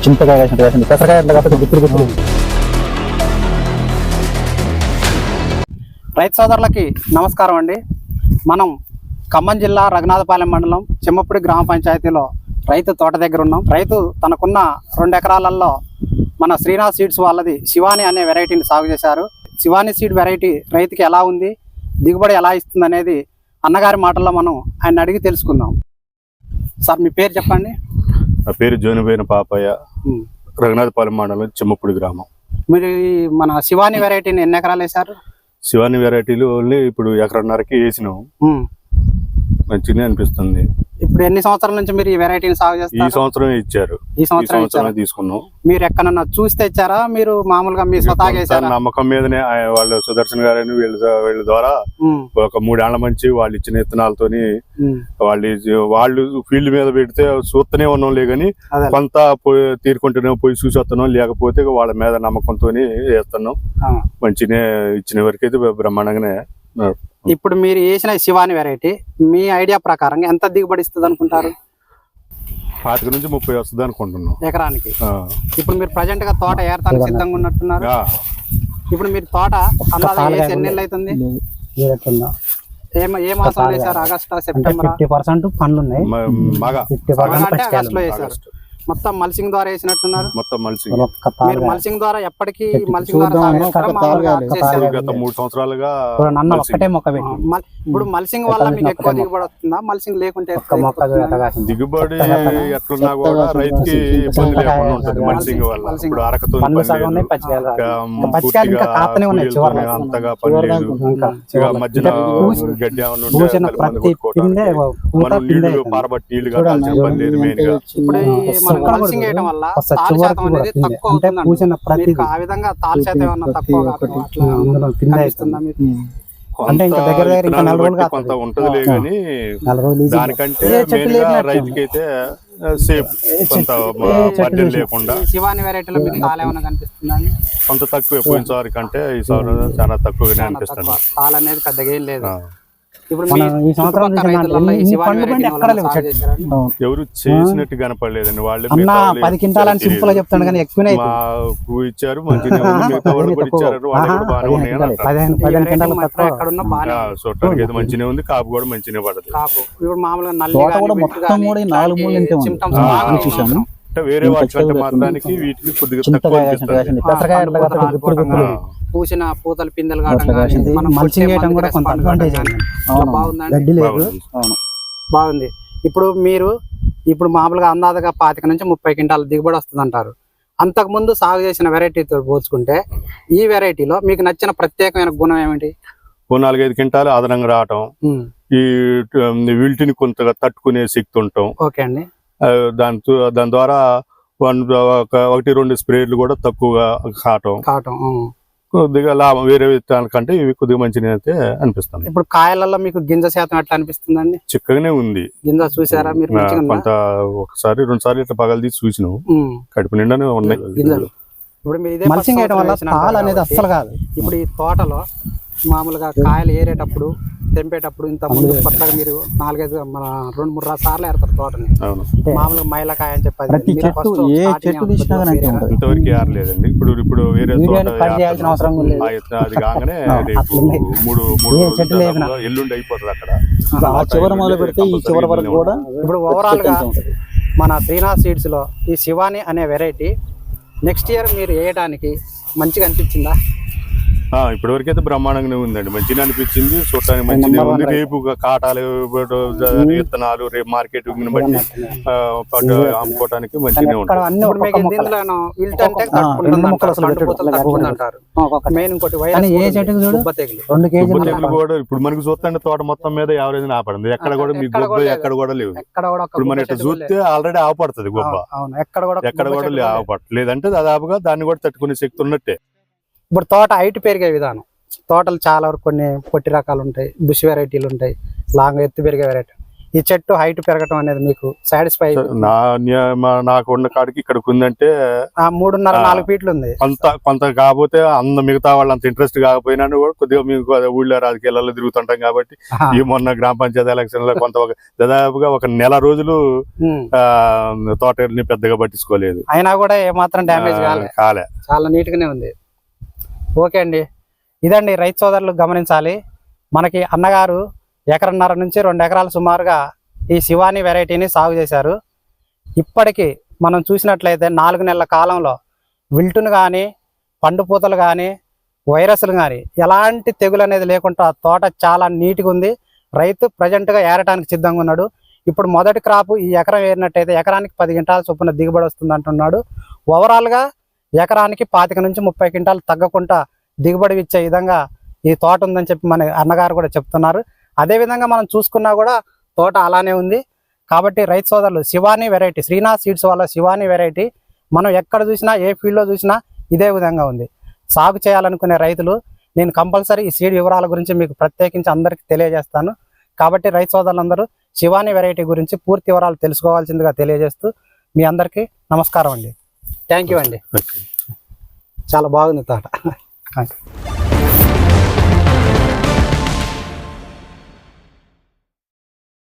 చింతకాయ పెసరకాయ గుర్తులు గుర్తులు. రైతు సోదరులకి నమస్కారం అండి. మనం ఖమ్మం జిల్లా రఘునాథపాలెం మండలం చెమ్మపూడి గ్రామ పంచాయతీలో రైతు తోట దగ్గర ఉన్నాం. రైతు తనకున్న 2 ఎకరాలలో మన శ్రీనాథ్ సీడ్స్ వాళ్ళది శివాని అనే వెరైటీని సాగు చేశారు. శివాని సీడ్ వెరైటీ రైతుకి ఎలా ఉంది, దిగుబడి ఎలా ఇస్తుంది అనేది అన్నగారి మాటల్లో మనం ఆయన అడిగి తెలుసుకుందాం. సార్ మీ పేరు చెప్పండి. నా పేరు జోనిపోయిన పాపయ్య, రఘునాథపాలెం మండలం చెమ్మపూడి గ్రామం. మీరు మన శివాని వెరైటీని ఎన్ని ఎకరాలు వేశారు? శివాని వెరైటీలు ఓన్లీ ఇప్పుడు 1.5 వేసినాం. మంచిగా అనిపిస్తుంది. ఇప్పుడు ఎన్ని సంవత్సరాల నుంచి మీరు ఈ వెరైటీని సాగు చేస్తారు? ఈ సంవత్సరం ఇచ్చారు. ఈ సంవత్సరం తీసుకున్నాం. మీరు ఎక్కడన్నా చూసి తెచ్చారా, మీరు మామూలుగా మీ స్వతహాగా నమ్మకం మీదనే వాళ్ళు సుదర్శన్ గారని వీళ్ళ ద్వారా ఒక 3 ఏళ్ల నుంచి వాళ్ళు ఇచ్చిన విత్తనాలతోని వాళ్ళు ఫీల్డ్ మీద పెడితే చూస్తూనే ఉన్నాం లేదని కొంత తీరుకుంటూనే పోయి చూసి వస్తున్నాం. లేకపోతే వాళ్ళ మీద నమ్మకంతో వేస్తున్నాం. మంచినే ఇచ్చిన వరకైతే బ్రహ్మాండంగానే. ఇప్పుడు మీరు వేసిన శివాని వెరైటీ మీ ఐడియా ప్రకారం ఎంత దిగుబడి ఇస్తుంది అనుకుంటారు? 25 నుంచి 30 వస్తుంది అనుకుంటున్నాం ఎకరానికి. ఇప్పుడు మీరు ప్రజెంట్ గా తోట ఏరటానికి సిద్ధంగా ఉన్నట్టున్నారు. ఇప్పుడు మీరు తోట అందాజ వేసి ఎన్ని నెలలు అవుతుంది? ఏ మాసం వేసారు? August, September? 50% పండ్లు ఉన్నాయి. ఆగస్టు లో వేసారు. మొత్తం మల్సింగ్ ద్వారా వేసినట్టున్నారు. మొత్తం మల్సింగ్. మీరు మల్సింగ్ ద్వారా ఎప్పటికీ మల్సింగ్ ద్వారా గత 3 సంవత్సరాలుగా ఇప్పుడు మల్సింగ్ వల్ల మీకు ఎక్కువ దిగుబడి వస్తుందా, మల్సింగ్ లేకుంటే? దిగుబడి ఎట్లున్నా కూడా రైతుకి ఇబ్బంది లేకుండా ఉంటుంది మల్సింగ్ వల్ల. ఇప్పుడు అరకతో అంతగా పని లేదు. మధ్యన గడ్డి నీళ్లు పారబట్టి నీళ్లు కట్టాల్సిన పని లేదు. మెయిన్ గా మల్సింగ్ వేయడం వల్ల తాలు శాతం అనేది తక్కువ అవుతుంది. ఆ విధంగా తాలు శాతం ఏమన్నా తక్కువ కనిపిస్తుందా మీకు? అంటే కొంత ఉంటదిలే కానీ దానికంటే రైతుకైతే సేఫ్, కొంత బడ్జెట్ లేకుండా. శివాని వెరైటీలో మీకు తాలు ఏమైనా కనిపిస్తుందా? కొంత తక్కువ. పోయినసారి కంటే ఈసారి చాలా తక్కువగానే అనిపిస్తుంది. తాలు అనేది పెద్దగా ఏం లేదు. ఎవరు చేసినట్టు కనపడలేదండి. వాళ్ళే 10 క్వింటాలని సింపుల్ గా చెప్తాను కానీ ఎక్కువనే ఇచ్చారు. మంచిగా చూడటానికి అయితే మంచిగా ఉంది. కాపు కూడా మంచిగా పడదు. అంటే వేరే వాటికంటే మాత్రానికి వీటికి కొద్దిగా పూసిన పూతలు పిందెలు బాగుంది. ఇప్పుడు మామూలుగా అందాజగా 25 నుంచి 30 క్వింటాల దిగుబడి వస్తుంది అంటారు. అంతకు ముందు సాగు చేసిన వెరైటీతో పోల్చుకుంటే ఈ వెరైటీలో మీకు నచ్చిన ప్రత్యేకమైన గుణం ఏమిటి? 4-5 క్వింటాలు అదనంగా రావటం, ఈ వీటిని కొంతగా తట్టుకునే శక్తి ఉంటాం. ఓకే అండి. దాని ద్వారా 1-2 స్ప్రేలు కూడా తక్కువగా కావటం కొద్దిగా లాభం. వేరే విత్తనాల కంటే ఇవి కొద్దిగా మంచిగా అయితే అనిపిస్తుంది. ఇప్పుడు కాయలలో మీకు గింజ శాతం ఎట్లా అనిపిస్తుందండి? చిక్కగానే ఉంది. గింజ చూసారా మీరు? కొంత 1-2 సార్లు ఇట్లా పగలు తీసి చూసినావు. కడుపు నిండానే ఉన్నాయి గింజలు. ఇప్పుడు మీరు ఇదే మల్చింగ్ వేయడం వల్ల తాలు అనేది అస్సలు కాదు. ఇప్పుడు ఈ తోటలో మామూలుగా కాయలు ఏరేటప్పుడు తెంపేటప్పుడు ఇంత ముందు కొత్తగా మీరు 4-5 మన 2-3 సార్లు ఏరుతారు తోటని. మామూలుగా మైలకాయ అని చెప్పారు. ఇంతవరకు ఏరలేదండి. ఇప్పుడు వేరే అది కాగానే ఎల్లుండి అయిపోతుంది అక్కడ. చివరి మొదలు పెడితే ఈ చివరి వరకు కూడా. ఇప్పుడు ఓవరాల్ గా మన శ్రీనాథ్ సీడ్స్ లో ఈ శివాని అనే వెరైటీ నెక్స్ట్ ఇయర్ మీరు వేయడానికి మంచిగా అనిపించిందా? ఇప్పటి వరకు అయితే బ్రహ్మాండంగానే ఉందండి. మంచిగా అనిపించింది. చూడటానికి మంచిగా ఉంది. రేపు కాటాలు విత్తనాలు రేపు మార్కెటింగ్ బట్టి అమ్ముకోవడానికి మంచిగా ఉంటుంది. కూడా ఇప్పుడు మనకు చూస్తే తోట మొత్తం మీద యావరేజ్ ఆపడింది. ఎక్కడ కూడా మీకు గొప్ప ఎక్కడ కూడా లేవు. ఇప్పుడు మన ఇట్లా చూస్తే ఆల్రెడీ ఆపడుతుంది గొప్ప. ఎక్కడ కూడా ఆపడలేదు. లేదంటే దాదాపుగా దాన్ని కూడా తట్టుకునే శక్తి ఉన్నట్టే. ఇప్పుడు తోట హైట్ పెరిగే విధానం, తోటలు చాలా వరకు కొన్ని పొట్టి రకాలు ఉంటాయి, బుష్ వెరైటీలు ఉంటాయి, లాంగ్ ఎత్తు పెరిగే వెరైటీ. ఈ చెట్టు హైట్ పెరగటం అనేది మీకు సాటిస్ఫై నాకు ఉన్న కాడికి ఇక్కడికి ఉందంటే 3.5-4 ఫీట్లు ఉంది. కొంత కాకపోతే మిగతా వాళ్ళు అంత ఇంట్రెస్ట్ కాకపోయినా కూడా కొద్దిగా మీకు ఊళ్ళో రాజకీయాలలో తిరుగుతుంటాం కాబట్టి ఈ మొన్న గ్రామ పంచాయతీ ఎలక్షన్ లో దాదాపుగా ఒక నెల రోజులు తోటని పెద్దగా పట్టించుకోలేదు, అయినా కూడా ఏమాత్రం డ్యామేజ్ కాలే, చాలా నీట్ గానే ఉంది. ఓకే అండి, ఇదండి రైతు సోదరులు గమనించాలి. మనకి అన్నగారు 1.5 నుంచి 2 ఎకరాలు సుమారుగా ఈ శివాని వెరైటీని సాగు చేశారు. ఇప్పటికి మనం చూసినట్లయితే 4 నెలల కాలంలో విల్టును కానీ, పండుపూతలు కానీ, వైరస్లు కానీ ఎలాంటి తెగులు అనేది లేకుండా తోట చాలా నీట్గా ఉంది. రైతు ప్రజెంట్గా ఏరటానికి సిద్ధంగా ఉన్నాడు. ఇప్పుడు మొదటి క్రాపు ఈ ఎకరం ఏరినట్టయితే ఎకరానికి 10 క్వింటాల చొప్పున దిగుబడి వస్తుంది అంటున్నాడు. ఓవరాల్గా ఎకరానికి 25 నుంచి 30 క్వింటాలు తగ్గకుండా దిగుబడి ఇచ్చే విధంగా ఈ తోట ఉందని చెప్పి మన అన్నగారు కూడా చెప్తున్నారు. అదేవిధంగా మనం చూసుకున్నా కూడా తోట అలానే ఉంది. కాబట్టి రైతు సోదరులు శివాని వెరైటీ, శ్రీనాథ్ సీడ్స్ వాళ్ళ శివాని వెరైటీ మనం ఎక్కడ చూసినా ఏ ఫీల్డ్లో చూసినా ఇదే విధంగా ఉంది. సాగు చేయాలనుకునే రైతులు నేను కంపల్సరీ ఈ సీడ్ వివరాల గురించి మీకు ప్రత్యేకించి అందరికీ తెలియజేస్తాను. కాబట్టి రైతు సోదరులందరూ శివాని వెరైటీ గురించి పూర్తి వివరాలు తెలుసుకోవాల్సిందిగా తెలియజేస్తూ మీ అందరికీ నమస్కారం అండి. థ్యాంక్ యూ అండి. చాలా బాగుంది తోట.